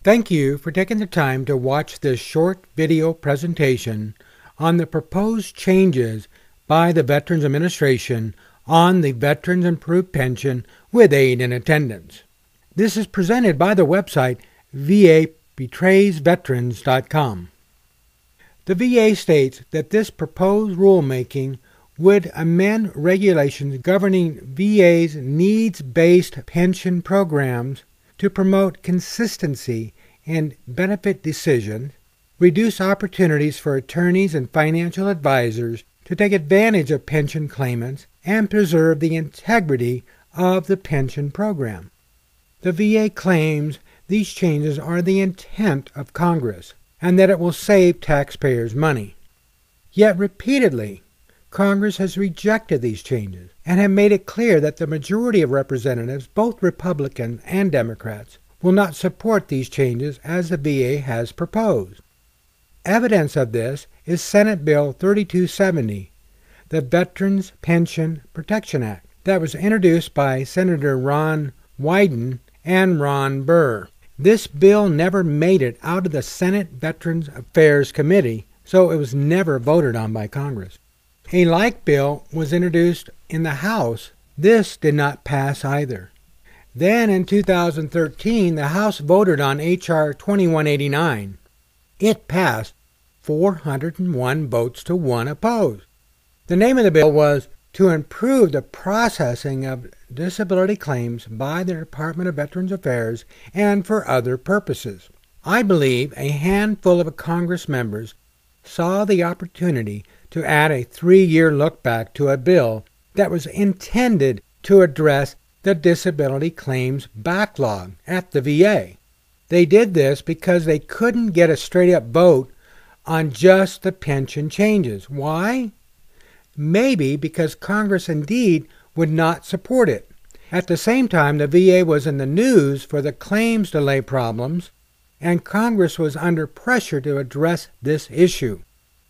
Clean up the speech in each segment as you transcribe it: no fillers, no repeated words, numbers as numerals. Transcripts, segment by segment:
Thank you for taking the time to watch this short video presentation on the proposed changes by the Veterans Administration on the Veterans Improved Pension with Aid and Attendance. This is presented by the website vabetraysveterans.com. The VA states that this proposed rulemaking would amend regulations governing VA's needs-based pension programs to promote consistency in benefit decisions, reduce opportunities for attorneys and financial advisors to take advantage of pension claimants, and preserve the integrity of the pension program. The VA claims these changes are the intent of Congress and that it will save taxpayers money. Yet repeatedly, Congress has rejected these changes and have made it clear that the majority of representatives, both Republicans and Democrats, will not support these changes as the VA has proposed. Evidence of this is Senate Bill 3270, the Veterans Pension Protection Act, that was introduced by Senator Ron Wyden and Ron Burr. This bill never made it out of the Senate Veterans Affairs Committee, so it was never voted on by Congress. A like bill was introduced in the House. This did not pass either. Then in 2013, the House voted on H.R. 2189. It passed 401 votes to 1 opposed. The name of the bill was to improve the processing of disability claims by the Department of Veterans Affairs and for other purposes. I believe a handful of Congress members saw the opportunity to add a 3-year look back to a bill that was intended to address the disability claims backlog at the VA. They did this because they couldn't get a straight-up vote on just the pension changes. Why? Maybe because Congress indeed would not support it. At the same time, the VA was in the news for the claims delay problems, and Congress was under pressure to address this issue.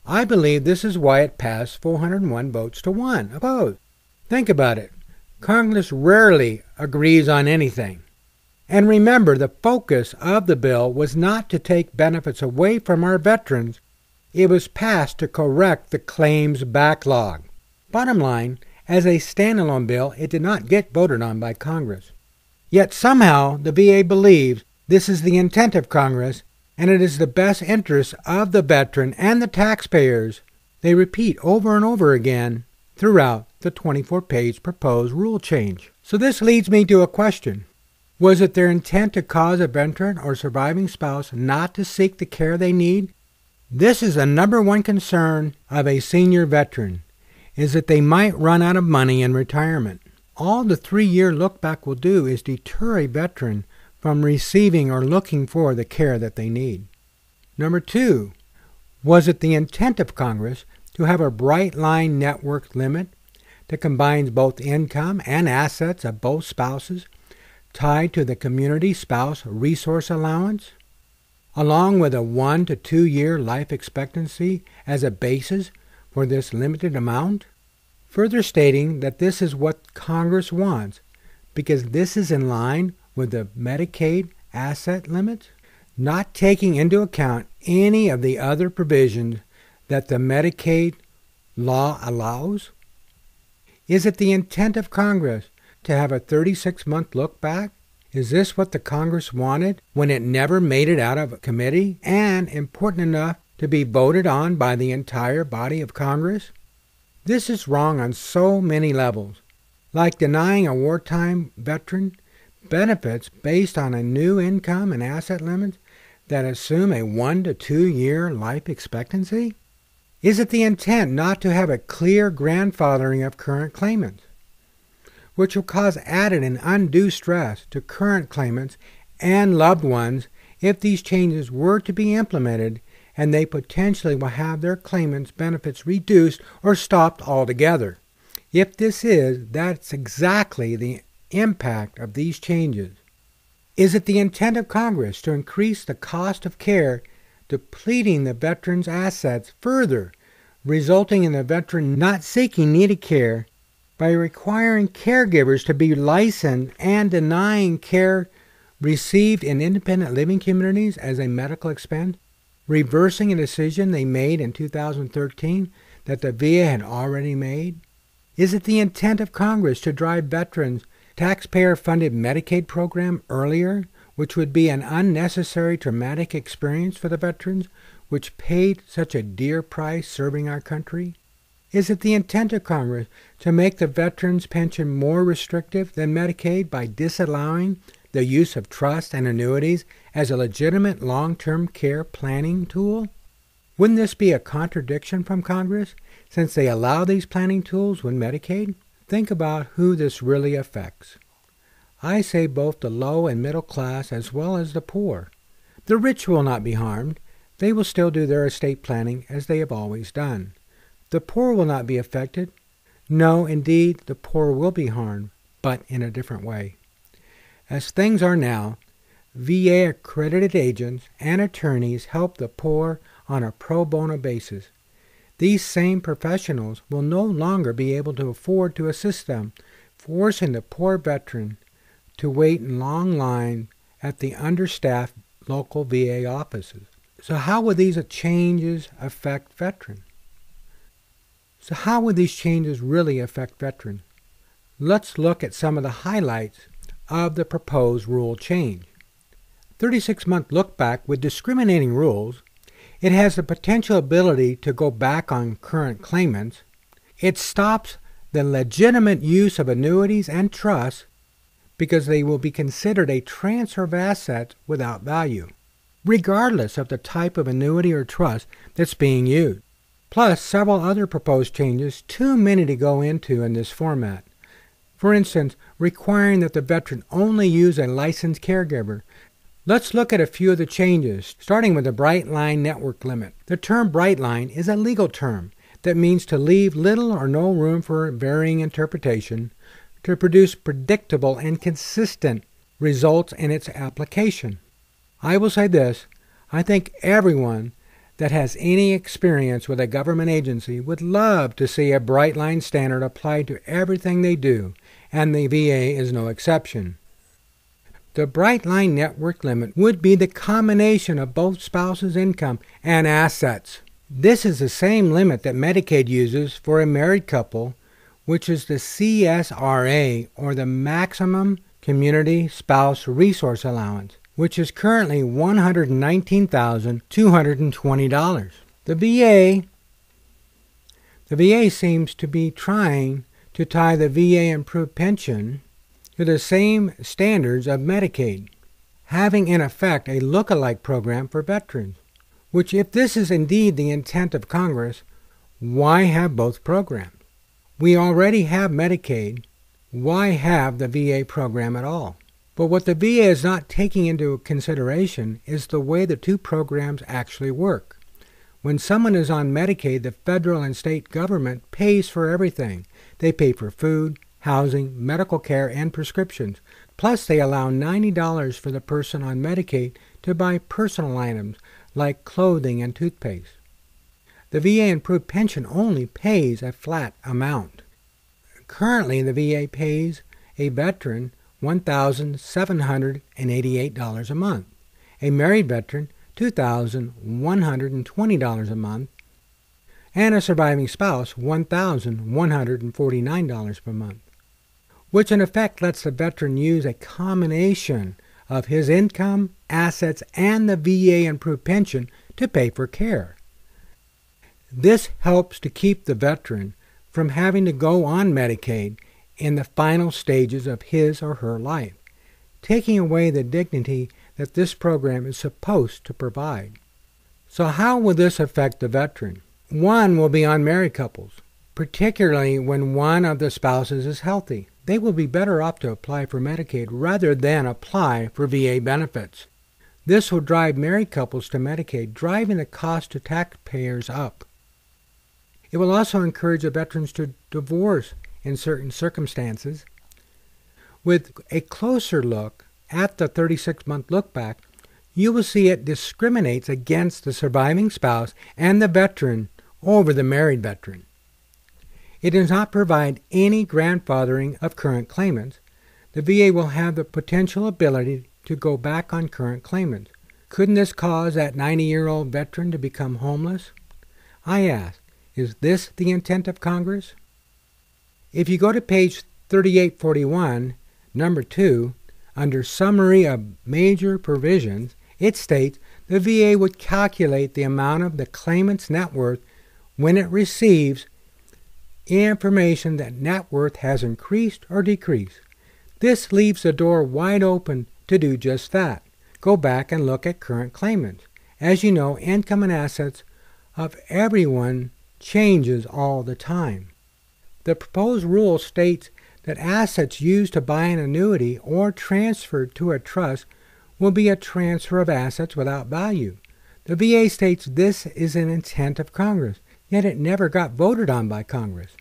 I believe this is why it passed 401 votes to 1 opposed. Think about it. Congress rarely agrees on anything. And remember, the focus of the bill was not to take benefits away from our veterans. It was passed to correct the claims backlog. Bottom line, as a standalone bill, it did not get voted on by Congress. Yet somehow the VA believes this is the intent of Congress and it is the best interest of the veteran and the taxpayers. They repeat over and over again throughout the 24-page proposed rule change. So this leads me to a question. Was it their intent to cause a veteran or surviving spouse not to seek the care they need? This is the number one concern of a senior veteran, is that they might run out of money in retirement. All the 3-year look back will do is deter a veteran from receiving or looking for the care that they need. Number 2, was it the intent of Congress to have a bright line network limit that combines both income and assets of both spouses tied to the community spouse resource allowance, along with a 1 to 2 year life expectancy as a basis for this limited amount? Further stating that this is what Congress wants because this is in line with the Medicaid asset limits, not taking into account any of the other provisions that the Medicaid law allows? Is it the intent of Congress to have a 36-month look back? Is this what the Congress wanted when it never made it out of committee and important enough to be voted on by the entire body of Congress? This is wrong on so many levels, like denying a wartime veteran benefits based on a new income and asset limit that assume a 1 to 2 year life expectancy? Is it the intent not to have a clear grandfathering of current claimants, which will cause added and undue stress to current claimants and loved ones if these changes were to be implemented and they potentially will have their claimants' benefits reduced or stopped altogether? If this is, that's exactly the impact of these changes. Is it the intent of Congress to increase the cost of care, depleting the veteran's assets further, resulting in the veteran not seeking needed care by requiring caregivers to be licensed and denying care received in independent living communities as a medical expense, reversing a decision they made in 2013 that the VA had already made? Is it the intent of Congress to drive veterans' taxpayer-funded Medicaid program earlier, which would be an unnecessary traumatic experience for the veterans, which paid such a dear price serving our country? Is it the intent of Congress to make the veterans' pension more restrictive than Medicaid by disallowing the use of trust and annuities as a legitimate long-term care planning tool? Wouldn't this be a contradiction from Congress, since they allow these planning tools with Medicaid? Think about who this really affects. I say both the low and middle class as well as the poor. The rich will not be harmed. They will still do their estate planning as they have always done. The poor will not be affected. No, indeed, the poor will be harmed, but in a different way. As things are now, VA accredited agents and attorneys help the poor on a pro bono basis. These same professionals will no longer be able to afford to assist them, forcing the poor veteran to wait in long lines at the understaffed local VA offices. So how would these changes affect veterans? So how would these changes really affect veterans? Let's look at some of the highlights of the proposed rule change. 36-month look back with discriminating rules. It has the potential ability to go back on current claimants. It stops the legitimate use of annuities and trusts because they will be considered a transfer of assets without value, regardless of the type of annuity or trust that's being used. Plus several other proposed changes, too many to go into in this format. For instance, requiring that the veteran only use a licensed caregiver. Let's look at a few of the changes, starting with the Bright Line network limit. The term Bright Line is a legal term that means to leave little or no room for varying interpretation, to produce predictable and consistent results in its application. I will say this, I think everyone that has any experience with a government agency would love to see a Bright Line standard applied to everything they do, and the VA is no exception. The Bright Line network limit would be the combination of both spouses' income and assets. This is the same limit that Medicaid uses for a married couple, which is the CSRA, or the Maximum Community Spouse Resource Allowance, which is currently $119,220. The VA seems to be trying to tie the VA improved pension to the same standards of Medicaid, having in effect a look-alike program for veterans, which, if this is indeed the intent of Congress, why have both programs? We already have Medicaid. Why have the VA program at all? But what the VA is not taking into consideration is the way the two programs actually work. When someone is on Medicaid, the federal and state government pays for everything. They pay for food, housing, medical care, and prescriptions. Plus, they allow $90 for the person on Medicaid to buy personal items like clothing and toothpaste. The VA improved pension only pays a flat amount. Currently, the VA pays a veteran $1,788 a month, a married veteran $2,120 a month, and a surviving spouse $1,149 per month, which in effect lets the veteran use a combination of his income, assets, and the VA improved pension to pay for care. This helps to keep the veteran from having to go on Medicaid in the final stages of his or her life, taking away the dignity that this program is supposed to provide. So how will this affect the veteran? One will be on married couples, particularly when one of the spouses is healthy. They will be better off to apply for Medicaid rather than apply for VA benefits. This will drive married couples to Medicaid, driving the cost to taxpayers up. It will also encourage the veterans to divorce in certain circumstances. With a closer look at the 36-month look back, you will see it discriminates against the surviving spouse and the veteran over the married veteran. It does not provide any grandfathering of current claimants. The VA will have the potential ability to go back on current claimants. Couldn't this cause that 90-year-old veteran to become homeless? I ask, is this the intent of Congress? If you go to page 3841, number 2, under Summary of Major Provisions, it states the VA would calculate the amount of the claimant's net worth when it receives information that net worth has increased or decreased. This leaves the door wide open to do just that. Go back and look at current claimants. As you know, income and assets of everyone changes all the time. The proposed rule states that assets used to buy an annuity or transferred to a trust will be a transfer of assets without value. The VA states this is an intent of Congress, yet it never got voted on by Congress.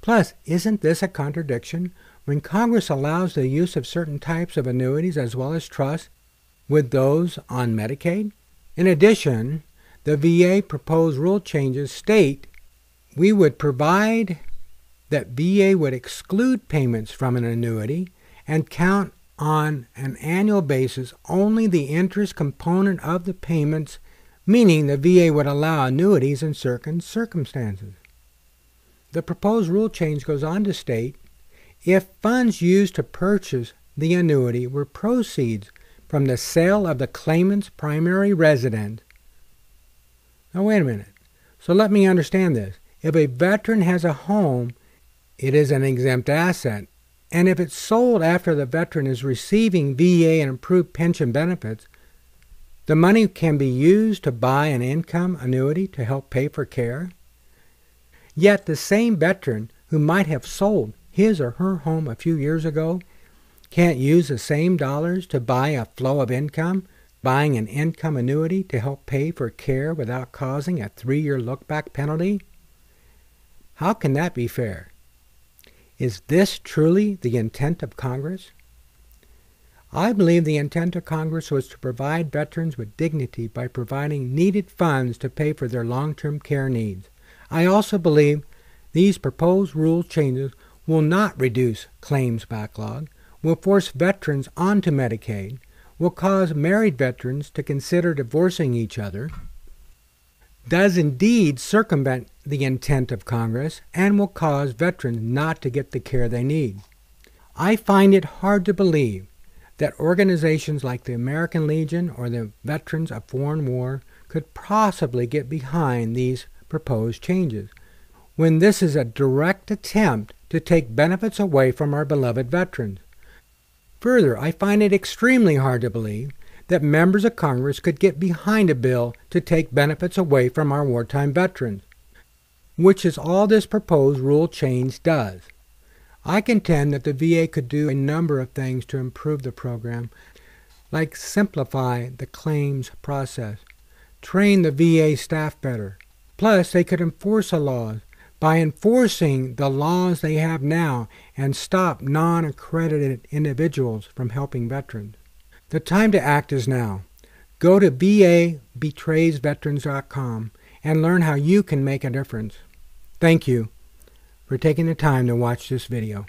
Plus, isn't this a contradiction when Congress allows the use of certain types of annuities as well as trusts with those on Medicaid? In addition, the VA proposed rule changes state we would provide that VA would exclude payments from an annuity and count on an annual basis only the interest component of the payments, meaning the VA would allow annuities in certain circumstances. The proposed rule change goes on to state, if funds used to purchase the annuity were proceeds from the sale of the claimant's primary residence. Now wait a minute. So let me understand this. If a veteran has a home, it is an exempt asset, and if it's sold after the veteran is receiving VA and improved pension benefits, the money can be used to buy an income annuity to help pay for care. Yet the same veteran who might have sold his or her home a few years ago can't use the same dollars to buy a flow of income, buying an income annuity to help pay for care without causing a 3-year look-back penalty? How can that be fair? Is this truly the intent of Congress? I believe the intent of Congress was to provide veterans with dignity by providing needed funds to pay for their long-term care needs. I also believe these proposed rule changes will not reduce claims backlog, will force veterans onto Medicaid, will cause married veterans to consider divorcing each other, does indeed circumvent the intent of Congress, and will cause veterans not to get the care they need. I find it hard to believe that organizations like the American Legion or the Veterans of Foreign War could possibly get behind these proposed changes, when this is a direct attempt to take benefits away from our beloved veterans. Further, I find it extremely hard to believe that members of Congress could get behind a bill to take benefits away from our wartime veterans, which is all this proposed rule change does. I contend that the VA could do a number of things to improve the program, like simplify the claims process, train the VA staff better. Plus, they could enforce the laws by enforcing the laws they have now and stop non-accredited individuals from helping veterans. The time to act is now. Go to vabetraysveterans.com and learn how you can make a difference. Thank you for taking the time to watch this video.